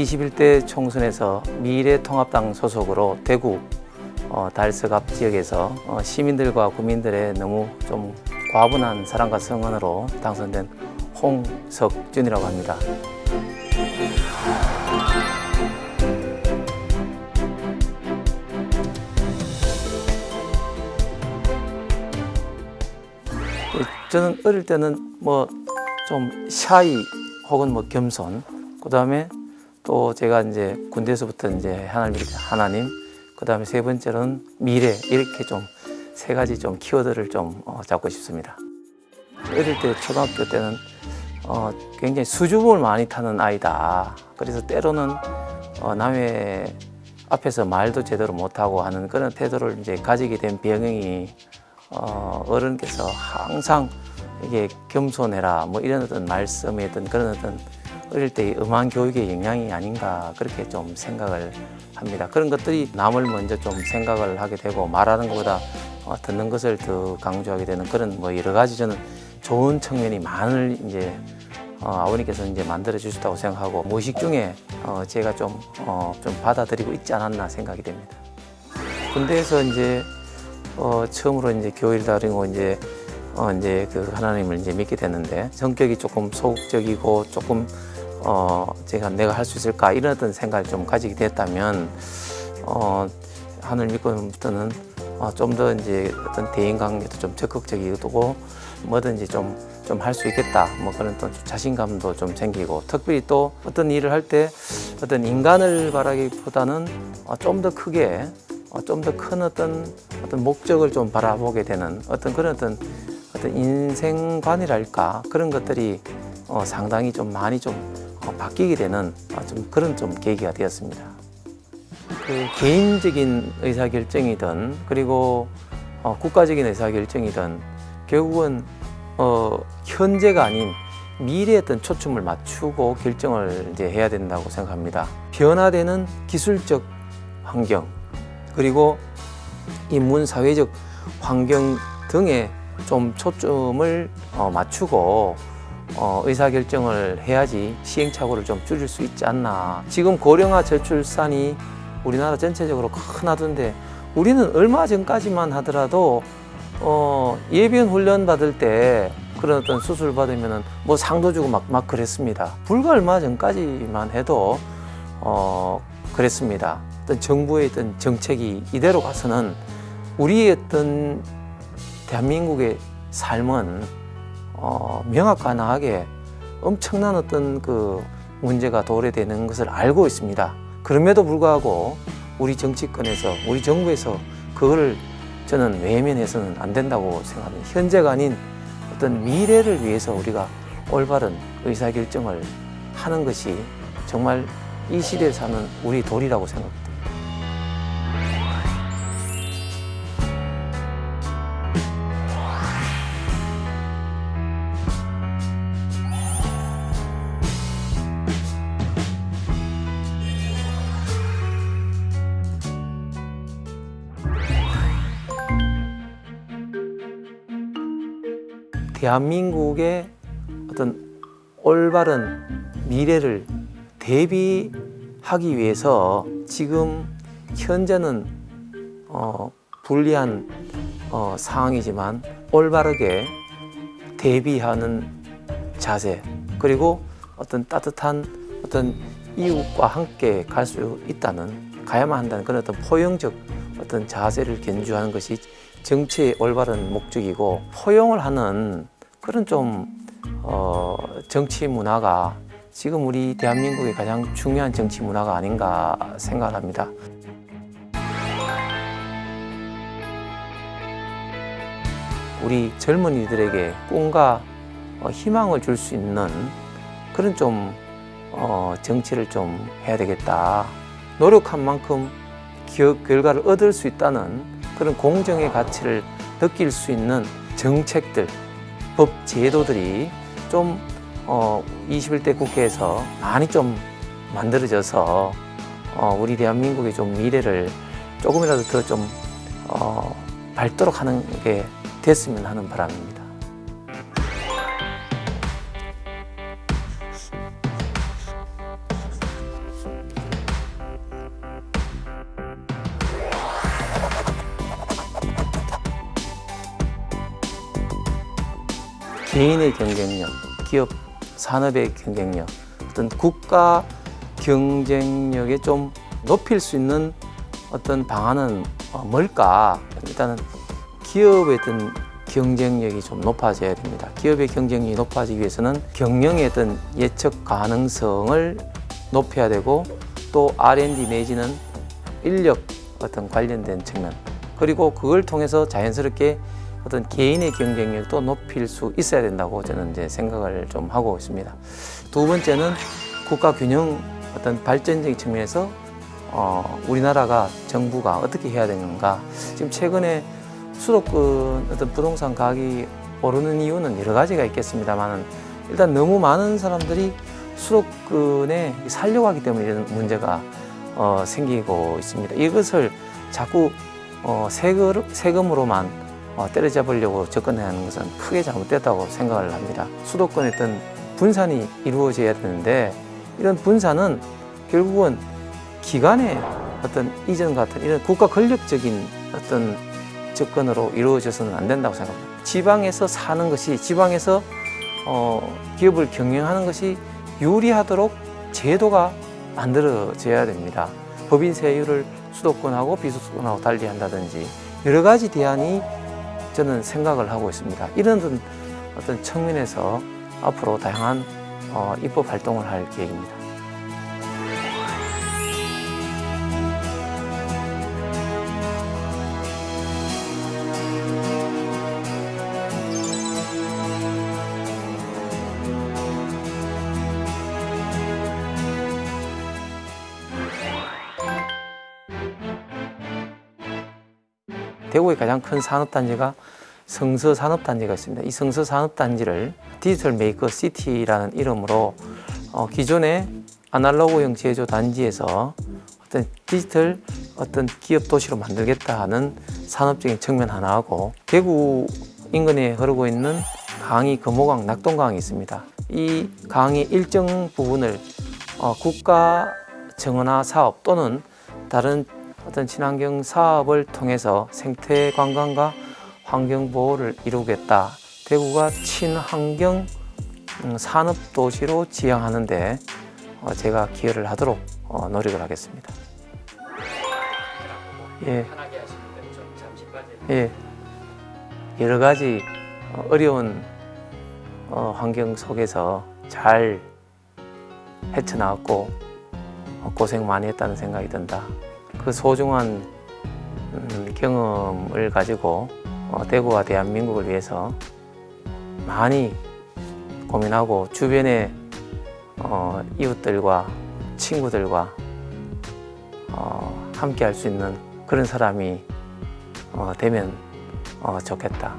21대 총선에서 미래통합당 소속으로 대구 달석 앞 지역에서 시민들과 국민들의 너무 좀 과분한 사랑과 성원으로 당선된 홍석준이라고 합니다. 저는 어릴 때는 뭐 좀 샤이 혹은 뭐 겸손, 그 다음에 또 제가 이제 군대에서부터 이제 하나님, 그 다음에 세 번째로는 미래, 이렇게 좀 세 가지 좀 키워드를 좀 잡고 싶습니다. 어릴 때 초등학교 때는 굉장히 수줍음을 많이 타는 아이다. 그래서 때로는 남의 앞에서 말도 제대로 못하고 하는 그런 태도를 이제 가지게 된 배경이 어른께서 항상 이게 겸손해라 뭐 이런 어떤 말씀에 어떤 그런 어떤 어릴 때의 음한 교육의 영향이 아닌가 그렇게 좀 생각을 합니다. 그런 것들이 남을 먼저 좀 생각을 하게 되고 말하는 것보다 듣는 것을 더 강조하게 되는 그런 뭐 여러 가지 저는 좋은 측면이 많을 이제 아버님께서 이제 만들어 주셨다고 생각하고 무의식 중에 제가 좀 받아들이고 있지 않았나 생각이 됩니다. 군대에서 이제 처음으로 이제 교회를 다니고 이제 그 하나님을 이제 믿게 됐는데 성격이 조금 소극적이고 조금 내가 할 수 있을까 이런 어떤 생각을 좀 가지게 됐다면 하나님 믿고부터는 좀 더 이제 어떤 대인 관계도 좀 적극적이고 뭐든지 좀 할 수 있겠다 뭐 그런 또 자신감도 좀 생기고 특별히 또 어떤 일을 할 때 어떤 인간을 바라기보다는 좀 더 크게 좀 더 큰 어떤 목적을 좀 바라보게 되는 그런 어떤 인생관이랄까 그런 것들이 상당히 좀 많이 좀 바뀌게 되는 좀 그런 좀 계기가 되었습니다. 그 개인적인 의사결정이든 그리고 국가적인 의사결정이든 결국은 현재가 아닌 미래에 어떤 초점을 맞추고 결정을 이제 해야 된다고 생각합니다. 변화되는 기술적 환경 그리고 인문 사회적 환경 등에 좀 초점을 맞추고 의사결정을 해야지 시행착오를 좀 줄일 수 있지 않나. 지금 고령화 저출산이 우리나라 전체적으로 큰 화두인데 우리는 얼마 전까지만 하더라도 예비군 훈련 받을 때 그런 어떤 수술 받으면은 뭐 상도 주고 막 그랬습니다. 불과 얼마 전까지만 해도 그랬습니다. 어떤 정부의 어떤 정책이 이대로 가서는 우리의 어떤 대한민국의 삶은 명확하게 엄청난 어떤 그 문제가 도래되는 것을 알고 있습니다. 그럼에도 불구하고 우리 정치권에서 우리 정부에서 그거를 저는 외면해서는 안 된다고 생각합니다. 현재가 아닌 어떤 미래를 위해서 우리가 올바른 의사결정을 하는 것이 정말 이 시대에 사는 우리 도리라고 생각합니다. 대한민국의 어떤 올바른 미래를 대비하기 위해서 지금 현재는 불리한 상황이지만 올바르게 대비하는 자세 그리고 어떤 따뜻한 어떤 이웃과 함께 갈 수 있다는 가야만 한다는 그런 어떤 포용적 어떤 자세를 견주하는 것이 정치의 올바른 목적이고 포용을 하는 그런 좀 정치 문화가 지금 우리 대한민국의 가장 중요한 정치 문화가 아닌가 생각합니다. 우리 젊은이들에게 꿈과 희망을 줄 수 있는 그런 좀 정치를 좀 해야 되겠다. 노력한 만큼 결과를 얻을 수 있다는 그런 공정의 가치를 느낄 수 있는 정책들, 법 제도들이 좀 21대 국회에서 많이 좀 만들어져서 우리 대한민국의 좀 미래를 조금이라도 더 좀 밝도록 하는 게 됐으면 하는 바람입니다. 개인의 경쟁력, 기업 산업의 경쟁력, 어떤 국가 경쟁력에 좀 높일 수 있는 어떤 방안은 뭘까? 일단은 기업의 어떤 경쟁력이 좀 높아져야 됩니다. 기업의 경쟁력이 높아지기 위해서는 경영의 어떤 예측 가능성을 높여야 되고, 또 R&D 내지는 인력 어떤 관련된 측면, 그리고 그걸 통해서 자연스럽게 어떤 개인의 경쟁력도 높일 수 있어야 된다고 저는 이제 생각을 좀 하고 있습니다. 두 번째는 국가 균형 어떤 발전적인 측면에서 우리나라가 정부가 어떻게 해야 되는가. 지금 최근에 수도권 어떤 부동산 가격이 오르는 이유는 여러 가지가 있겠습니다만, 일단 너무 많은 사람들이 수도권에 살려고 하기 때문에 이런 문제가 생기고 있습니다. 이것을 자꾸 세금으로만 때려잡으려고 접근하는 것은 크게 잘못됐다고 생각을 합니다. 수도권에 어떤 분산이 이루어져야 되는데, 이런 분산은 결국은 기관의 어떤 이전 같은 이런 국가 권력적인 어떤 접근으로 이루어져서는 안 된다고 생각합니다. 지방에서 사는 것이, 지방에서 기업을 경영하는 것이 유리하도록 제도가 만들어져야 됩니다. 법인세율을 수도권하고 비수도권하고 달리 한다든지 여러 가지 대안이 저는 생각을 하고 있습니다. 이런 어떤 측면에서 앞으로 다양한 입법 활동을 할 계획입니다. 대구의 가장 큰 산업단지가 성서산업단지가 있습니다. 이 성서산업단지를 디지털 메이커 시티라는 이름으로 기존의 아날로그형 제조 단지에서 어떤 디지털 어떤 기업 도시로 만들겠다 하는 산업적인 측면 하나하고, 대구 인근에 흐르고 있는 강이 금호강, 낙동강이 있습니다. 이 강의 일정 부분을 국가 정원화 사업 또는 다른 어떤 친환경 사업을 통해서 생태 관광과 환경 보호를 이루겠다. 대구가 친환경 산업 도시로 지향하는데 제가 기여를 하도록 노력을 하겠습니다. 예. 예. 여러 가지 어려운 환경 속에서 잘 헤쳐나왔고 고생 많이 했다는 생각이 든다. 그 소중한 경험을 가지고 대구와 대한민국을 위해서 많이 고민하고 주변의 이웃들과 친구들과 함께 할 수 있는 그런 사람이 되면 좋겠다.